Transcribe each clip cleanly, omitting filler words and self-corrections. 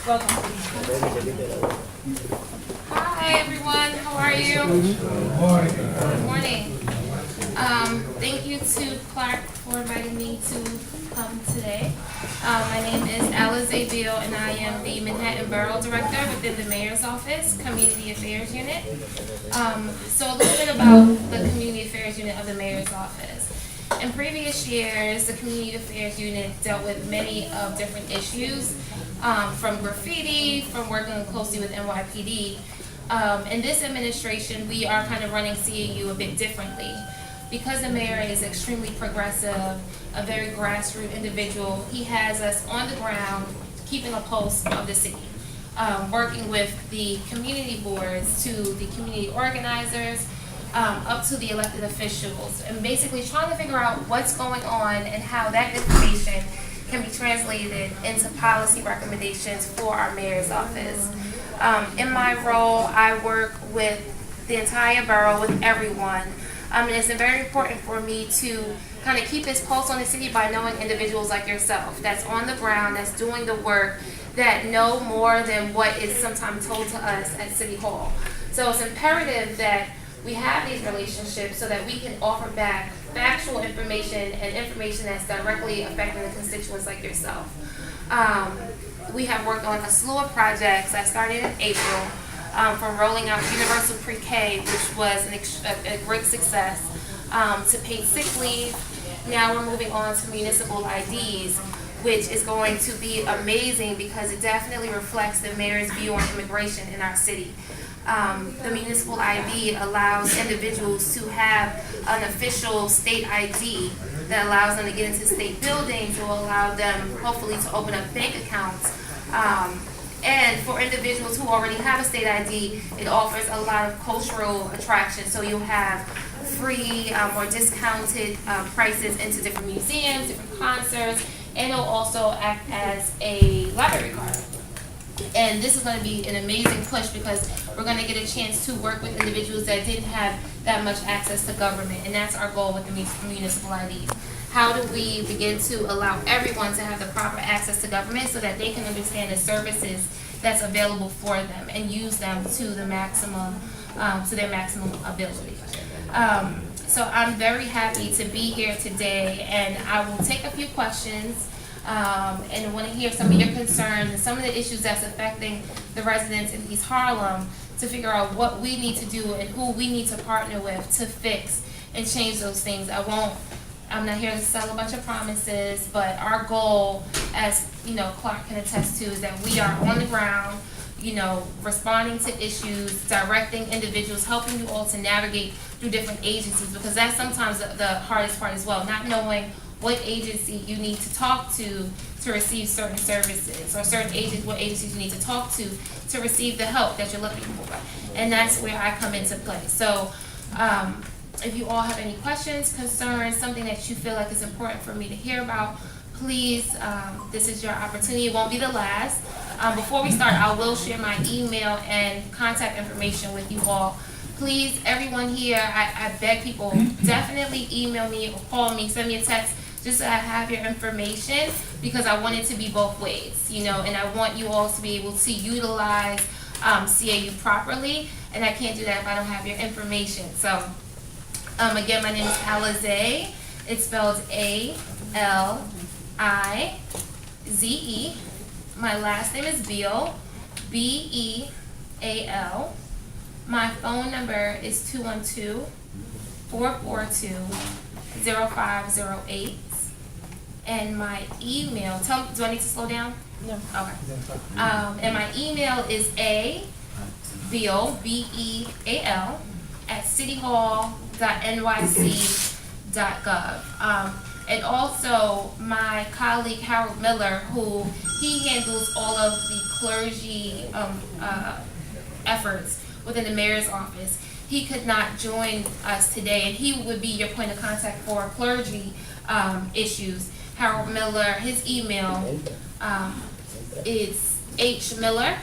Welcome. Hi everyone, how are you? Good morning. Thank you to Clark for inviting me to come today. My name is Alize Beal and I am the Manhattan Borough Director within the Mayor's Office, Community Affairs Unit. So a little bit about the Community Affairs Unit of the Mayor's Office. In previous years, the Community Affairs Unit dealt with many of different issues, from graffiti, from working closely with NYPD. In this administration, we are kind of running CAU a bit differently. Because the mayor is extremely progressive, a very grassroots individual, he has us on the ground, keeping a pulse of the city, working with the community boards to the community organizers, up to the elected officials, and basically trying to figure out what's going on and how that information can be translated into policy recommendations for our mayor's office. In my role, I work with the entire borough, with everyone. And it's very important for me to kind of keep this pulse on the city by knowing individuals like yourself that's on the ground, that's doing the work, that know more than what is sometimes told to us at City Hall. So it's imperative that we have these relationships so that we can offer back factual information and information that's directly affecting the constituents like yourself. We have worked on a slew of projects that started in April, from rolling out universal pre-K, which was a great success, to paid sick leave. Now we're moving on to municipal IDs, which is going to be amazing because it definitely reflects the mayor's view on immigration in our city. The municipal ID allows individuals to have an official state ID that allows them to get into state buildings, will allow them hopefully to open up bank accounts. And for individuals who already have a state ID, it offers a lot of cultural attractions. So you'll have free or discounted prices into different museums, different concerts, and it'll also act as a library card. And this is going to be an amazing push because we're going to get a chance to work with individuals that didn't have that much access to government, and that's our goal with the municipal IDs. How do we begin to allow everyone to have the proper access to government so that they can understand the services that's available for them and use them to the maximum, to their maximum ability. So I'm very happy to be here today, and I will take a few questions and want to hear some of your concerns and some of the issues that's affecting the residents in East Harlem to figure out what we need to do and who we need to partner with to fix and change those things. I'm not here to sell a bunch of promises, but our goal, as you know, Clark can attest to, is that we are on the ground, you know, responding to issues, directing individuals, helping you all to navigate through different agencies, because that's sometimes the hardest part as well, not knowing what agency you need to talk to receive certain services, or certain what agencies you need to talk to receive the help that you're looking for. And that's where I come into play. So if you all have any questions, concerns, something that you feel like is important for me to hear about, please, this is your opportunity. It won't be the last. Before we start, I will share my email and contact information with you all. Please, everyone here, I beg people, definitely email me or call me, send me a text, just so I have your information, because I want it to be both ways, you know, and I want you all to be able to utilize CAU properly, and I can't do that if I don't have your information. So, again, my name is Alize. It's spelled A-L-I-Z-E. My last name is Beal, B-E-A-L. My phone number is 212-442-0508. And my email, do I need to slow down? No. Okay. And my email is Beal, B-E-A-L, at cityhall.nyc.gov. And also my colleague Harold Miller, who he handles all of the clergy efforts within the mayor's office. He could not join us today, and he would be your point of contact for clergy issues. Harold Miller, his email is hmiller,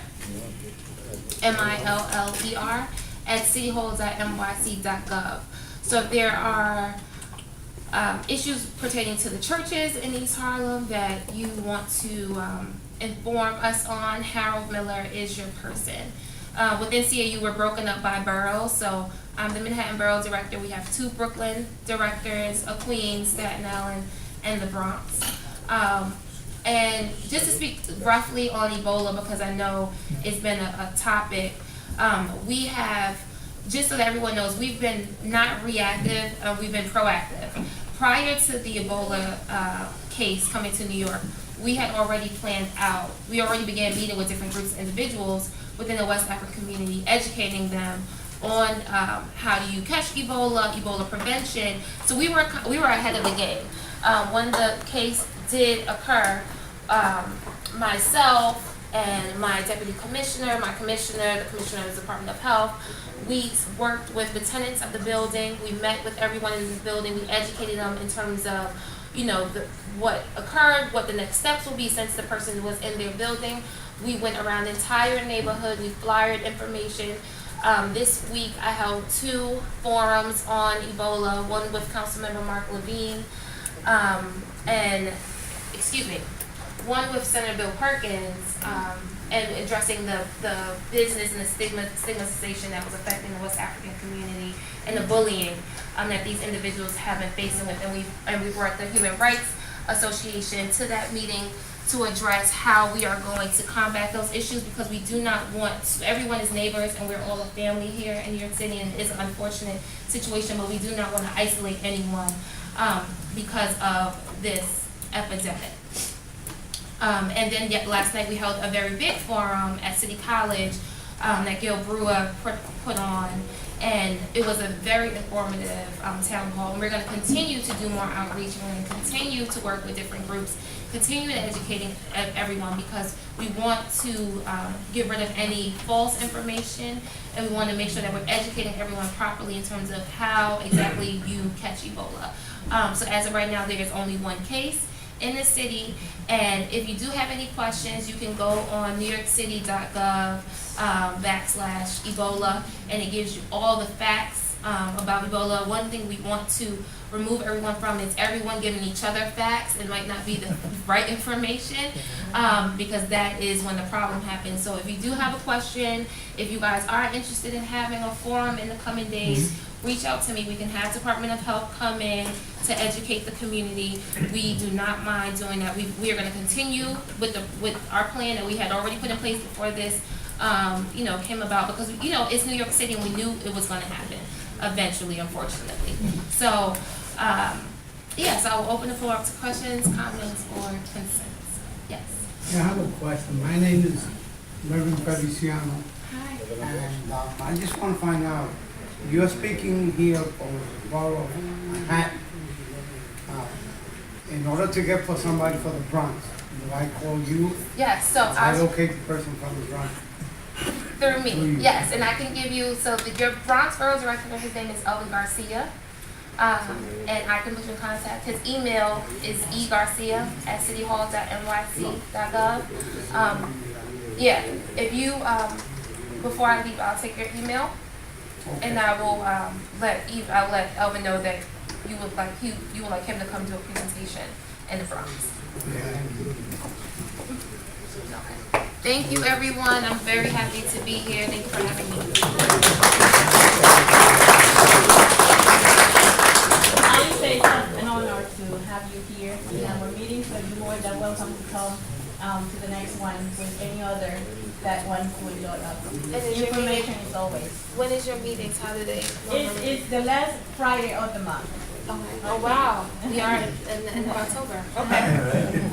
M-I-L-L-E-R, at cityhall.nyc.gov. So if there are issues pertaining to the churches in East Harlem that you want to inform us on, Harold Miller is your person. Within CAU, we're broken up by boroughs, so I'm the Manhattan Borough Director. We have 2 Brooklyn directors, a Queens, Staten Island, and the Bronx. And just to speak roughly on Ebola, because I know it's been a topic, we have, just so that everyone knows, we've been not reactive, we've been proactive. Prior to the Ebola case coming to New York, we had already planned out, we already began meeting with different groups of individuals within the West African community, educating them on how do you catch Ebola, Ebola prevention. So we were ahead of the game. When the case did occur, myself and my deputy commissioner, the commissioner of the Department of Health, we worked with the tenants of the building. We met with everyone in the building. We educated them in terms of, what occurred, what the next steps will be since the person was in their building. We went around the entire neighborhood. We flyered information. This week I held 2 forums on Ebola, one with Councilmember Mark Levine, one with Senator Bill Perkins, and addressing the business and the stigmatization that was affecting the West African community and the bullying that these individuals have been facing with. And we brought the Human Rights Association to that meeting to address how we are going to combat those issues, because we do not want everyone is neighbors and we're all a family here in New York City, and it is an unfortunate situation, but we do not want to isolate anyone because of this epidemic. And then last night we held a very big forum at City College that Gil Brewer put on, and it was a very informative town hall. And we're going to continue to do more outreach, and we're going to continue to work with different groups, continue educating everyone, because we want to get rid of any false information, and we want to make sure that we're educating everyone properly in terms of how exactly you catch Ebola. So as of right now, there is only 1 case in the city, and if you do have any questions, you can go on newyorkcity.gov/Ebola, and it gives you all the facts about Ebola. One thing we want to remove everyone from is everyone giving each other facts. It might not be the right information, because that is when the problem happens. So if you do have a question, if you guys are interested in having a forum in the coming days, reach out to me. We can have Department of Health come in to educate the community. We do not mind doing that. We are going to continue with our plan that we had already put in place before this came about, because it's New York City and we knew it was going to happen eventually, unfortunately. So so I will open the floor up to questions, comments, or concerns. Yes. Yeah, I have a question. My name is Reverend Feliciano. Hi. And I just want to find out, you're speaking here from the borough of Manhattan. In order to get for somebody for the Bronx, do I call you? Yes, so I locate the person from the Bronx. Through me, yes, and I can give you, your Bronx Borough Director, his name is Elvin Garcia, and I can put you in contact. His email is egarcia@cityhall.nyc.gov. If you, before I leave, I'll take your email, and I will I'll let Elvin know that you would like him to come do a presentation in the Bronx. Okay. Thank you, everyone. I'm very happy to be here. Thank you for having me. I would say it's an honor to have you here in our meeting, so you're more than welcome to come to the next one with any other that one would load up. Information is always. When is your meetings? How do they? It's the last Friday of the month. Okay. Oh wow. We are in October. Okay.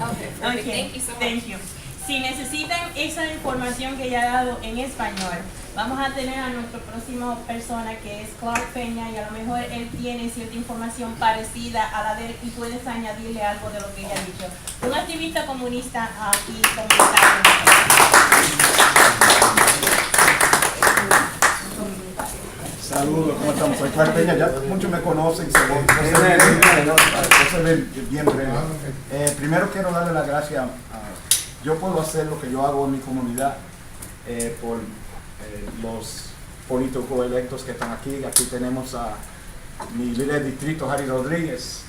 Okay. Perfect. Thank you so much. Thank you. Si necesitan esa información que ya he dado en español, vamos a tener a nuestro próximo persona, que es Clark Peña, y a lo mejor él tiene cierta información parecida a la de él y puedes añadirle algo de lo que ella ha dicho. Un activista comunista aquí comunitario. Saludos, ¿cómo estamos? Soy Clark Peña, ya muchos me conocen, se ve bien breve. Primero quiero darle las gracias. Yo puedo hacer lo que yo hago en mi comunidad por los políticos electos que están aquí. Aquí tenemos a mi líder de distrito, Harry Rodríguez,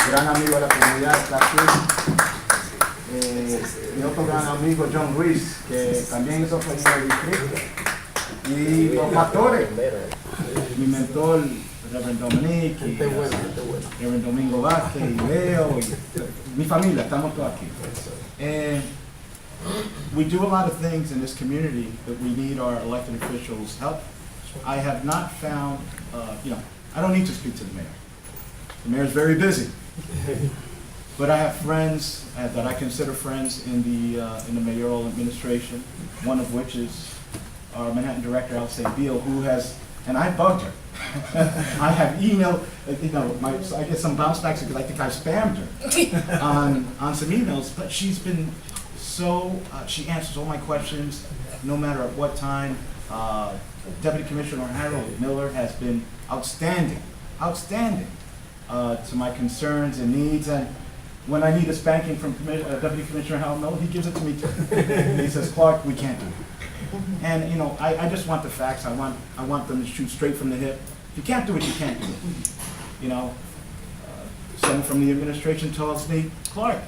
gran amigo de la comunidad, está aquí. mi otro gran amigo John Ruiz, que también hizo feliz el distrito, y los pastores, mi mentor, Reverendo Dominique, y Reverendo Domingo Vázquez, y Leo, y mi familia, estamos todos aquí. We do a lot of things in this community that we need our elected officials' help. I have not found, I don't need to speak to the mayor. The mayor's very busy. But I have friends that I consider friends in the mayoral administration, one of which is our Manhattan director, Alcee Beal, who has, and I bugged her. I have emailed, I get some bounce backs because I think I spammed her on some emails, but she's been she answers all my questions, no matter at what time. Deputy Commissioner Harold Miller has been outstanding to my concerns and needs, and when I need a spanking from Deputy Commissioner Harold Miller, he gives it to me too. He says, Clark, we can't do it. And I just want the facts. I want them to shoot straight from the hip. If you can't do it, you can't do it. Someone from the administration tells me, Clark,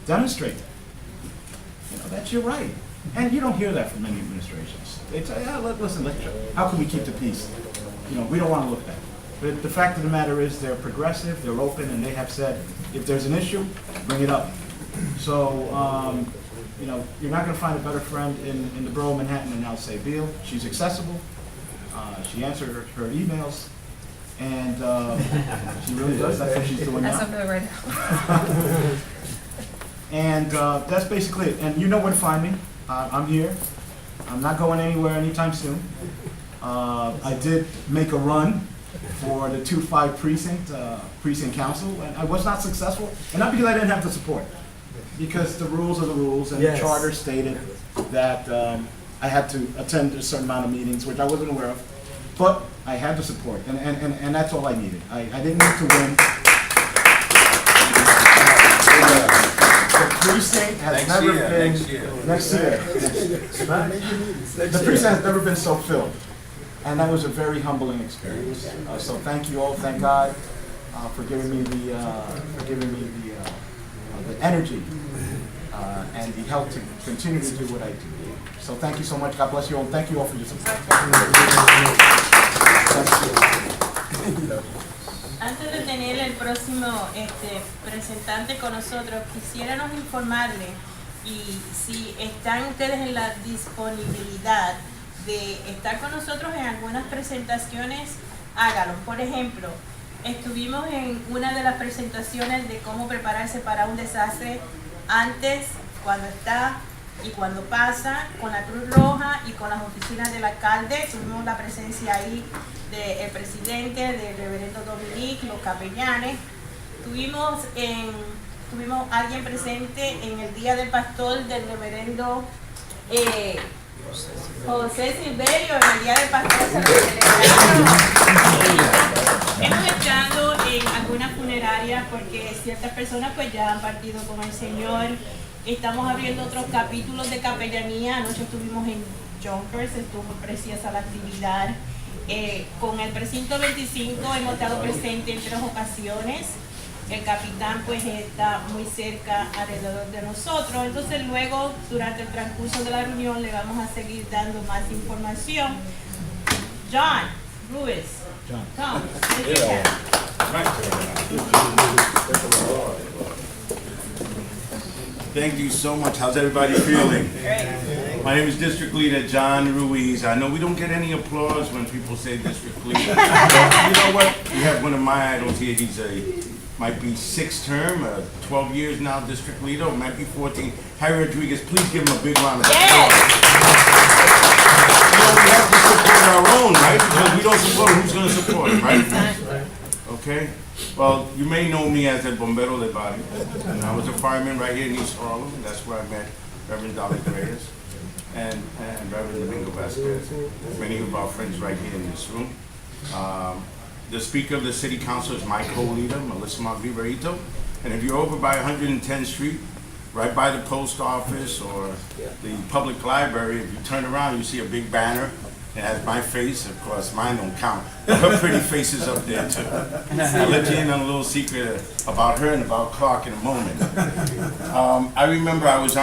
demonstrate it. That's your right. And you don't hear that from many administrations. They say, listen, how can we keep the peace? We don't want to look bad. But the fact of the matter is they're progressive, they're open, and they have said, if there's an issue, bring it up. So, you're not going to find a better friend in the borough of Manhattan than Alcee Beal. She's accessible. She answered her emails. And she really does. That's what she's doing now. That's something right now. And that's basically it. And you know where to find me. I'm here. I'm not going anywhere anytime soon. I did make a run for the 2-5 precinct council, and I was not successful. And not because I didn't have the support, because the rules are the rules, and the charter stated that I had to attend a certain amount of meetings, which I wasn't aware of. But I had the support, and that's all I needed. I didn't need to win. The precinct has never been next year. The precinct has never been so filled, and that was a very humbling experience. So thank you all. Thank God for giving me the energy and the help to continue to do what I do. So thank you so much. God bless you all. Thank you all for your support. Antes de tener el próximo presentante con nosotros, quisiéramos informarle y si están ustedes en la disponibilidad de estar con nosotros en algunas presentaciones, hágalo. Por ejemplo, estuvimos en una de las presentaciones de cómo prepararse para un desastre antes, cuando está y cuando pasa, con la Cruz Roja y con las oficinas del alcalde. Tuvimos la presencia ahí del presidente, del reverendo Dominique, los capellanes. Tuvimos alguien presente en el Día del Pastor del reverendo José Silverio, en el Día del Pastor se lo celebraron. Hemos estado en algunas funerarias porque ciertas personas pues ya han partido con el Señor. Estamos abriendo otros capítulos de capellanía. Anoche estuvimos en Junkers, estuvo preciosa la actividad. Con el precinto 25 hemos estado presentes en 3 ocasiones. El capitán pues está muy cerca alrededor de nosotros. Entonces luego, durante el transcurso de la reunión, le vamos a seguir dando más información. John Ruiz, come. Thank you so much. How's everybody feeling? Great. My name is District Leader John Ruiz. I know we don't get any applause when people say District Leader. You know what? We have one of my idols here. Might be 6th term, 12 years now District Leader, or might be 14. Harry Rodriguez, please give him a big round of applause. You know, we have to support our own, right? Because we don't support them, who's going to support them, right? Okay. Well, you may know me as El Bombero del Barrio, and I was a fireman right here in East Harlem. That's where I met Reverend Dolly Reyes and Reverend Domingo Vasquez, many of our friends right here in this room. The Speaker of the City Council is my co-leader, Melissa Viverito, and if you're over by 110th Street, right by the post office or the public library, if you turn around, you see a big banner It has my face, of course, mine don't count. But her pretty face is up there too. I'll let you in on a little secret about her and about Clark in a moment. I remember I was on